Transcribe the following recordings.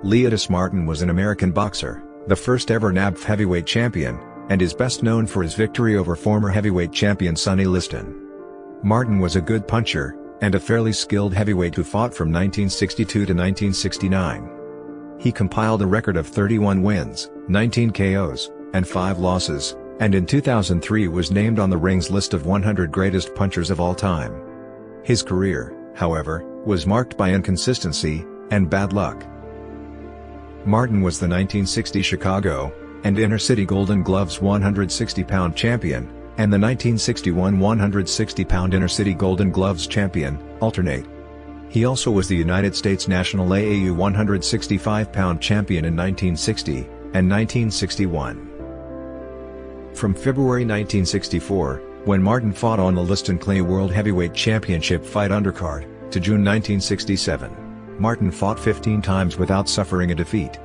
Leotis Martin was an American boxer, the first ever NABF heavyweight champion, and is best known for his victory over former heavyweight champion Sonny Liston. Martin was a good puncher, and a fairly skilled heavyweight who fought from 1962 to 1969. He compiled a record of 31 wins, 19 KOs, and 5 losses, and in 2003 was named on the Ring's list of 100 greatest punchers of all time. His career, however, was marked by inconsistency and bad luck. Martin was the 1960 Chicago and Intercity Golden Gloves 160-pound champion, and the 1961 160-pound Intercity Golden Gloves Champion, alternate. He also was the United States National AAU 165-pound champion in 1960 and 1961. From February 1964, when Martin fought on the Liston-Clay World Heavyweight Championship fight undercard, to June 1967, Martin fought 15 times without suffering a defeat.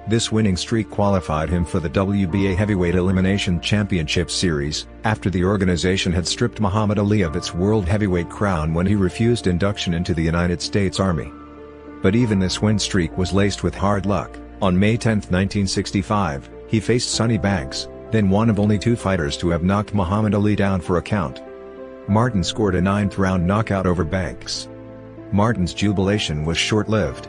This winning streak qualified him for the WBA Heavyweight Elimination Championship Series, after the organization had stripped Muhammad Ali of its World Heavyweight crown when he refused induction into the United States Army. But even this win streak was laced with hard luck. On May 10, 1965, he faced Sonny Banks, then one of only 2 fighters to have knocked Muhammad Ali down for a count. Martin scored a 9th-round knockout over Banks. Martin's jubilation was short-lived.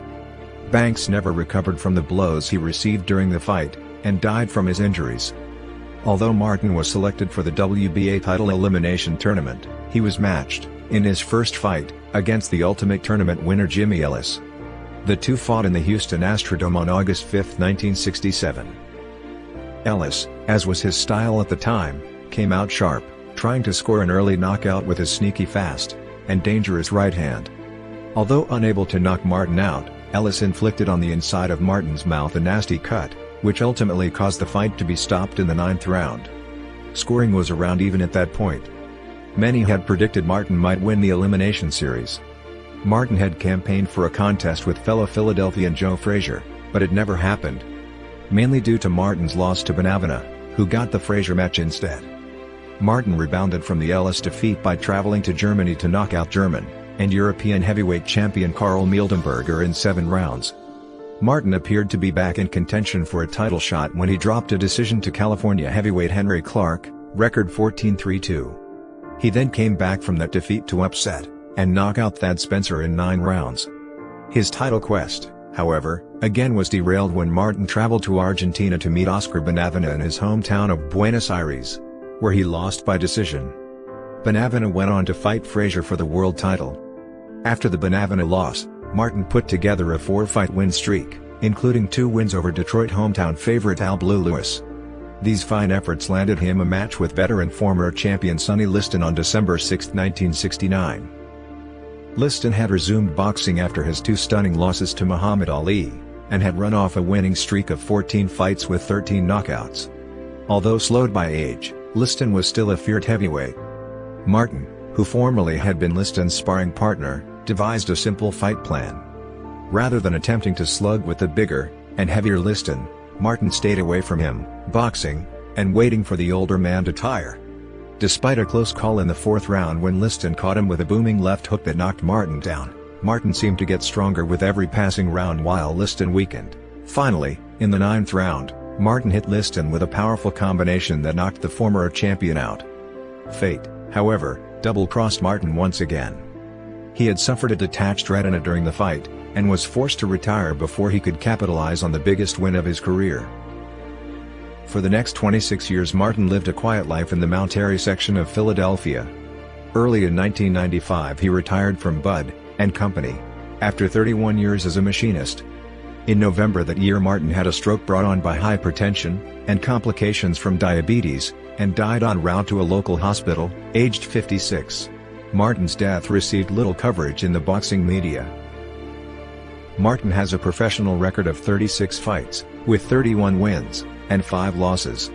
Banks never recovered from the blows he received during the fight, and died from his injuries. Although Martin was selected for the WBA title elimination tournament, he was matched, in his first fight, against the Ultimate Tournament winner Jimmy Ellis. The two fought in the Houston Astrodome on August 5, 1967. Ellis, as was his style at the time, came out sharp, trying to score an early knockout with his sneaky fast and dangerous right hand. Although unable to knock Martin out, Ellis inflicted on the inside of Martin's mouth a nasty cut, which ultimately caused the fight to be stopped in the 9th round. Scoring was around even at that point. Many had predicted Martin might win the elimination series. Martin had campaigned for a contest with fellow Philadelphian Joe Frazier, but it never happened. Mainly due to Martin's loss to Bonavena, who got the Frazier match instead. Martin rebounded from the Ellis defeat by traveling to Germany to knock out German and European heavyweight champion Karl Mildenberger in 7 rounds. Martin appeared to be back in contention for a title shot when he dropped a decision to California heavyweight Henry Clark, record 14-3-2. He then came back from that defeat to upset and knock out Thad Spencer in 9 rounds. His title quest, however, again was derailed when Martin traveled to Argentina to meet Oscar Bonavena in his hometown of Buenos Aires, where he lost by decision. Bonavena went on to fight Frazier for the world title. After the Bonavena loss, Martin put together a 4-fight win streak, including 2 wins over Detroit hometown favorite Al Blue Lewis. These fine efforts landed him a match with veteran former champion Sonny Liston on December 6, 1969. Liston had resumed boxing after his 2 stunning losses to Muhammad Ali, and had run off a winning streak of 14 fights with 13 knockouts. Although slowed by age, Liston was still a feared heavyweight. Martin, who formerly had been Liston's sparring partner, devised a simple fight plan. Rather than attempting to slug with the bigger and heavier Liston, Martin stayed away from him, boxing, and waiting for the older man to tire. Despite a close call in the 4th round when Liston caught him with a booming left hook that knocked Martin down, Martin seemed to get stronger with every passing round while Liston weakened. Finally, in the 9th round, Martin hit Liston with a powerful combination that knocked the former champion out. Fate, however, double-crossed Martin once again. He had suffered a detached retina during the fight, and was forced to retire before he could capitalize on the biggest win of his career. For the next 26 years Martin lived a quiet life in the Mount Airy section of Philadelphia. Early in 1995 he retired from Bud and Company, after 31 years as a machinist. In November that year Martin had a stroke brought on by hypertension and complications from diabetes, and died en route to a local hospital, aged 56. Martin's death received little coverage in the boxing media. Martin has a professional record of 36 fights, with 31 wins and 5 losses.